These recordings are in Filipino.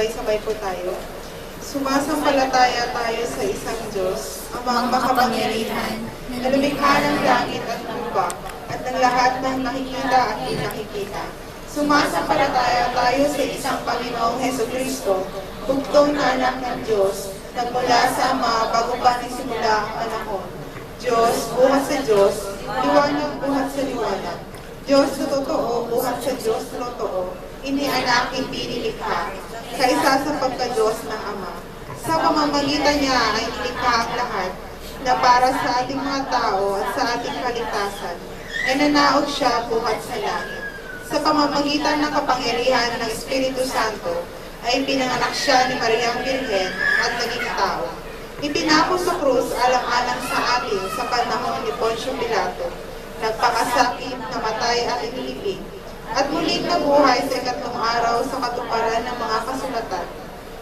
Magsabay-sabay po tayo. Sumasampalataya tayo sa isang Diyos, Amang makapangyarihan, na lumikha ng langit at lupa, at ng lahat ng nakikita at di nakikita. Sumasampalataya tayo sa isang Panginoong Hesukristo, bugtong na anak ng Diyos, nagmula sa Ama bago pa nagsimula ang panahon. Diyos, buhat sa Diyos, liwanag buhat sa liwanag. Diyos na totoo, buhat sa Diyos na totoo, inianak, hindi nilikha, kaisa sa pagka-Diyos ng Ama. Sa pamamagitan niya ay nilikha ang lahat, na para sa ating mga tao at sa ating kaligtasan, ay nanaog siya buhat sa langit. Sa pamamagitan ng kapangyarihan ng Espiritu Santo, ay pinanganak siya ni Mariang Birhen at naging tao. Ipinako sa krus alang-alang sa atin sa panahon ni Poncio Pilato, nagpakasakit, namatay at inilibing, at muling nabuhay sa ikatlong araw sa katuparan ng mga kasulatan.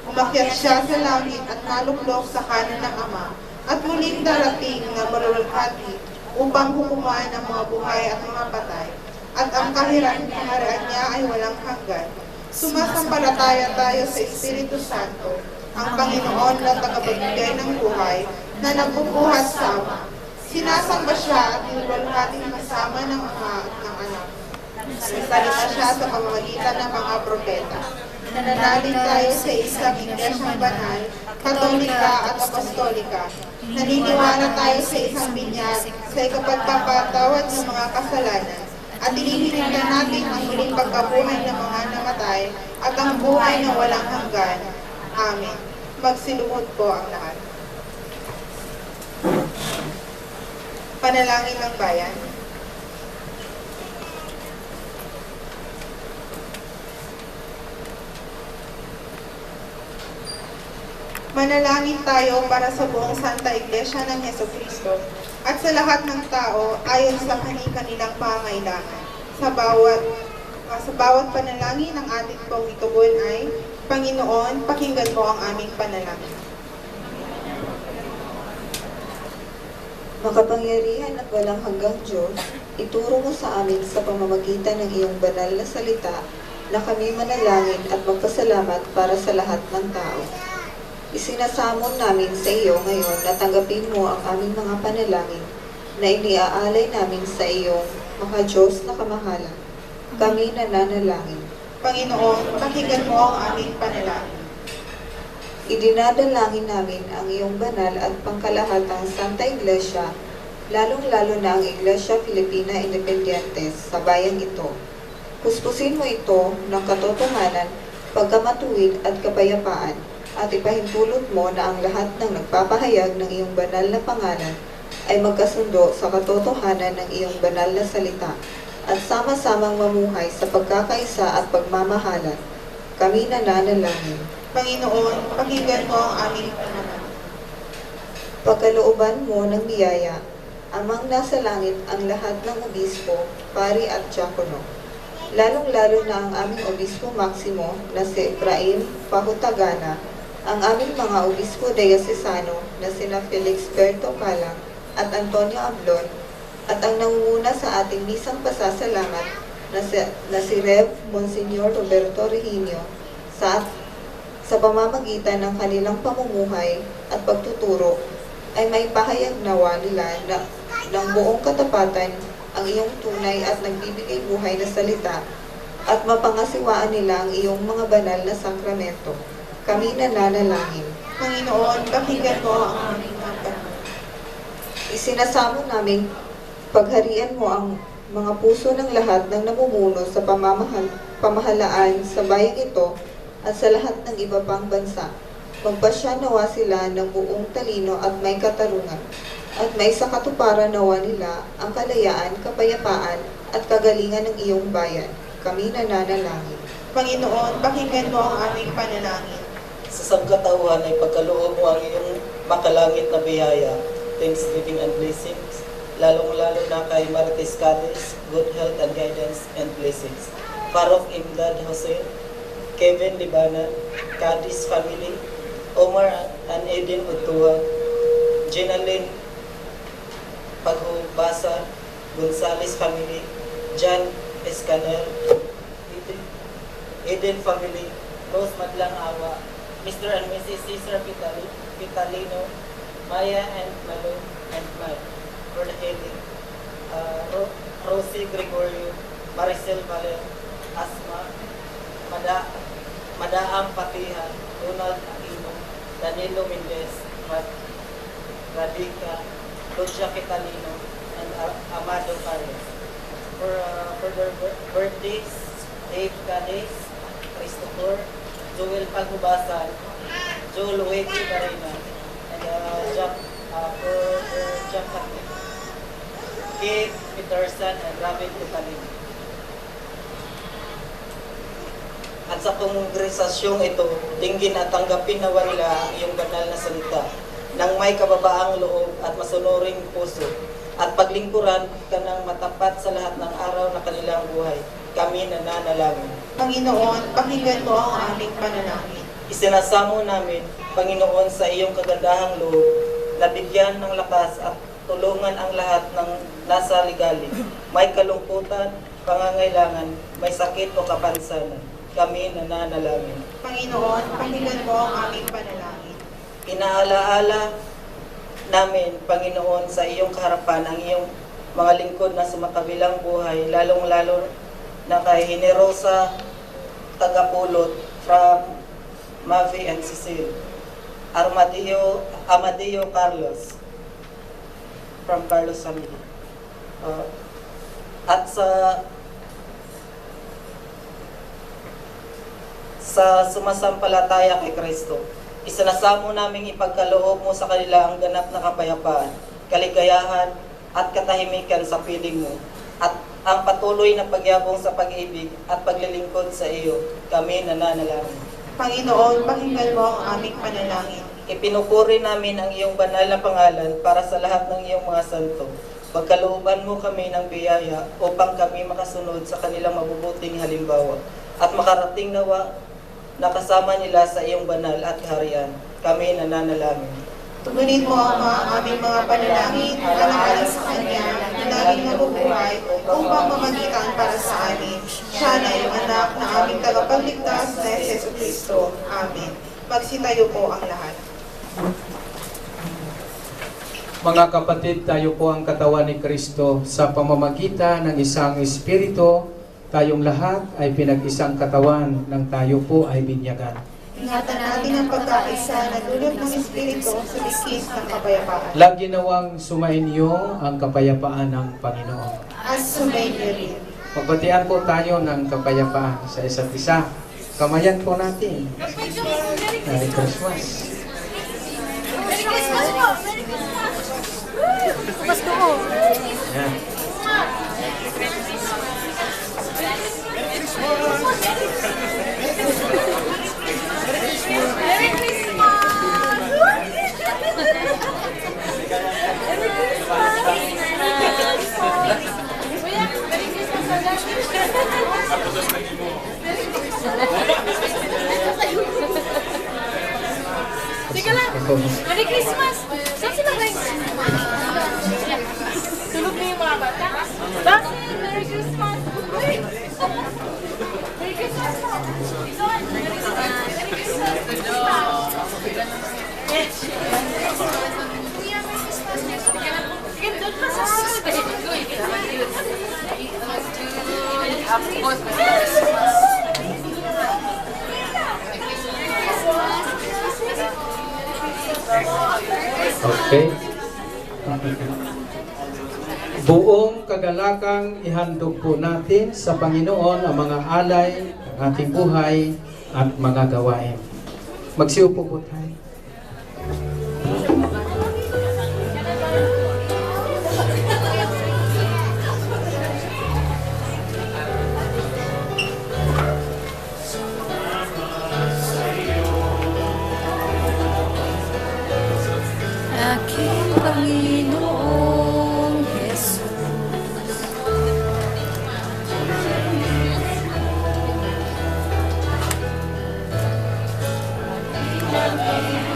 Umakyat siya sa langit at naluklok sa kanan ng Ama, at muling darating na malulhati upang hukuman ang mga buhay at mga patay, at ang kaharian niya ay walang hanggan. Sumasampalataya tayo sa Espiritu Santo, ang Panginoon na tagapagbigay ng buhay, na nagbubuhat sa Ama. Sinasamba siya at nilulhating kasama ng Ama at ng Anak. Nagsalita siya sa pamamagitan ng mga propeta. Nananalig tayo sa isang iglesyang banal, katolika at apostolika. Naniniwala tayo sa isang binyag, sa ikapagpapatawad ng mga kasalanan, at inihiling natin ang muling pagkabuhay ng mga namatay at ang buhay na walang hanggan. Amen. Magsiluhod po ang lahat. Panalangin ng bayan. Manalangin tayo para sa buong Santa Iglesia ng Hesukristo at sa lahat ng tao ayon sa kanilang pangangailangan. Sa bawat panalangin ng ating pong itugon ay, Panginoon, pakinggan mo ang aming panalangin. Makapangyarihan at walang hanggang Diyos, ituro mo sa amin sa pamamagitan ng iyong banal na salita na kami manalangin at magpasalamat para sa lahat ng tao. Isinasamon namin sa iyo ngayon na tanggapin mo ang aming mga panalangin na iniaalay namin sa iyong mga Diyos na kamahalan. Kami nananalangin. Panginoon, pakinggan mo ang aming panalangin. Idinadalangin namin ang iyong banal at pangkalahatang Santa Iglesia, lalong-lalo na ang Iglesia Filipina Independiente sa bayang ito. Kuspusin mo ito ng katotohanan, pagkamatuwid at kapayapaan, at ipahintulot mo na ang lahat ng nagpapahayag ng iyong banal na pangalan ay magkasundo sa katotohanan ng iyong banal na salita at sama-samang mamuhay sa pagkakaisa at pagmamahalan. Kami nananalangin. Panginoon, pakinggan mo ang aming panalangin. Pagkalooban mo ng biyaya, Amang nasa langit ang lahat ng obispo, pari at diakono. Lalong-lalo na ang aming obispo Maximo na si Efraim Pahutagana, ang aming mga obispo diocesano na sina Felix Berto Palang at Antonio Ablon, at ang nangunguna sa ating misang pasasalamat na si Rev. Monsignor Roberto Reginio sa pamamagitan ng kanilang pamumuhay at pagtuturo ay may pahayag nawa nila na ng buong katapatan ang iyong tunay at nagbibigay buhay na salita at mapangasiwaan nila ang iyong mga banal na sakramento. Kami nananalangin. Panginoon, pakinggan mo ang aming panalangin. Isinasamo namin pagharian mo ang mga puso ng lahat ng namumuno sa pamahalaan sa bayang ito at sa lahat ng iba pang bansa. Magpasya nawa sila ng buong talino at may katarungan, at may sa katuparan nawa nila ang kalayaan, kapayapaan at kagalingan ng iyong bayan. Kami nananalangin. Panginoon, pakinggan mo ang aming panalangin. Sa sangkatauhan ay pagkaloob mo ang iyong makalangit na biyaya, thanksgiving and blessings, lalong-lalo na kay Marites Cadiz, good health and guidance and blessings. Farok Imdad Jose, Kevin Libanan, Cadiz family, Omar and Eden Utua, Jenalyn Paghubasa, Gonzales family, John Escanel, Eden family, Rose Madlang Awa, Mr. and Mrs. Cesar Vitalino, Maya and Malo and Mike, Lord Haley, Rosie Gregorio, Maricel Valer, Asma, Madaang Patihan, Ronald Aquino, Danilo Mendez, Radica, Lucia Catalino, and Amado Carlos. For their birthdays, Dave Cades, Christopher, Joel Pagubasan, Joel Weki Marina, and Jack Kate, Kate Peterson, and Robin Tutalin. At sa kongresasyong ito, dinggin at tanggapin nawa nila ang iyong banal na salita nang may kababaang loob at masunuring puso at paglingkuran ka ng matapat sa lahat ng araw na kanilang buhay. Kami nananalangin. Panginoon, pakinggan mo ang aming panalangin. Isinasamo namin, Panginoon, sa iyong kagandahang loob na bigyan ng lakas at tulungan ang lahat ng nasa ligalig. May kalungkutan, pangangailangan, may sakit o kapansanan. Kami nananalangin. Panginoon, pakinggan mo ang aming panalangin. Inaalaala namin, Panginoon, sa iyong kaharapan ang iyong mga lingkod na sumakabilang buhay, lalong-lalo na kay Generosa Tagapulot from Mavi and Cecil, Amadeo Carlos from Carlos family. At sa sumasampalataya kay Kristo, isinasamo naming ipagkaloob mo sa kanila ang ganap na kapayapaan, kaligayahan at katahimikan sa piling mo, at ang patuloy na pagyabong sa pag-ibig at paglilingkod sa iyo. Kami nananalangin. Panginoon, pakinggan mo ang aming panalangin. Ipinupuri namin ang iyong banal na pangalan para sa lahat ng iyong mga santo. Pagkalooban mo kami ng biyaya upang kami makasunod sa kanilang mabubuting halimbawa at makarating nawa nakasama nila sa iyong banal at kaharian. Kami nananalangin. Tugunin mo ang aming mga panalangin, alang-alang sa Kanya na laging nabubuhay upang mamagitan para sa amin. Siya na iyong anak na aming tagapagligtas na Yesu Kristo. Amen. Magsitayo po ang lahat. Mga kapatid, tayo po ang katawan ni Kristo. Sa pamamagitan ng isang Espiritu, tayong lahat ay pinag-isang katawan ng tayo po ay binyagan. Ingatan natin ang pagkakaisa na dulot ng Espiritu sa bigkis ng kapayapaan. Lagi nawang sumainyo ang kapayapaan ng Panginoon. At sumainyo rin. Magbatian po tayo ng kapayapaan sa isa't isa. Kamayan po natin. Merry Christmas. Merry Christmas po! Merry Christmas! Pasko ko! Yan. Merry Teka lang! Merry Christmas! Saan sila guys? Tulog na yung mga bata? Bakit? Merry Christmas! Uy! Merry Christmas po! Ison! Merry Christmas! Merry Christmas! Kuya, Merry Christmas! Sige, doon pa sa Okay. Buong kagalakang ihandog po natin sa Panginoon ang mga alay, ang ating buhay at mga gawain. Magsiupo po tayo. aking Panginoong Jesus. Ilang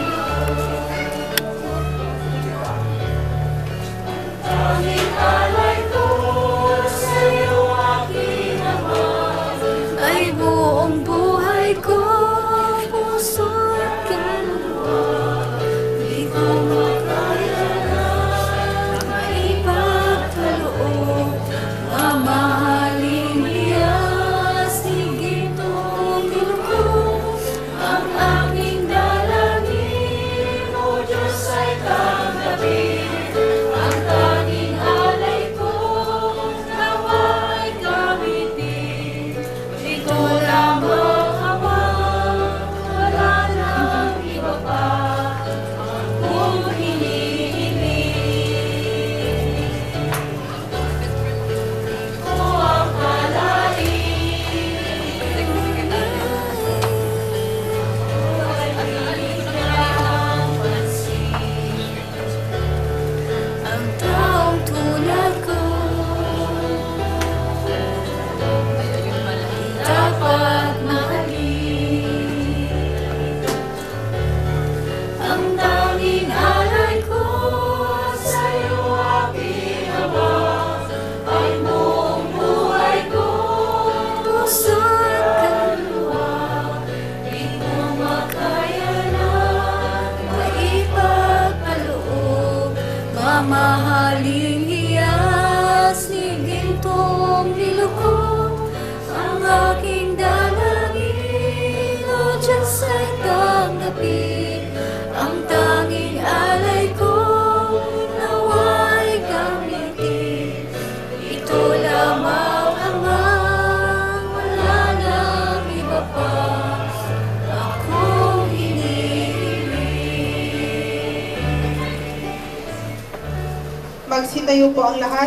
Aling hiyas ni gintong niluhod, ang aking dalangin, O Diyos ay tanggapin. Ang tanging alay ko, nawa'y gamitin. Ito lamang Amang, wala nang iba pa akong hinihiling. Magsitayo po ang lahat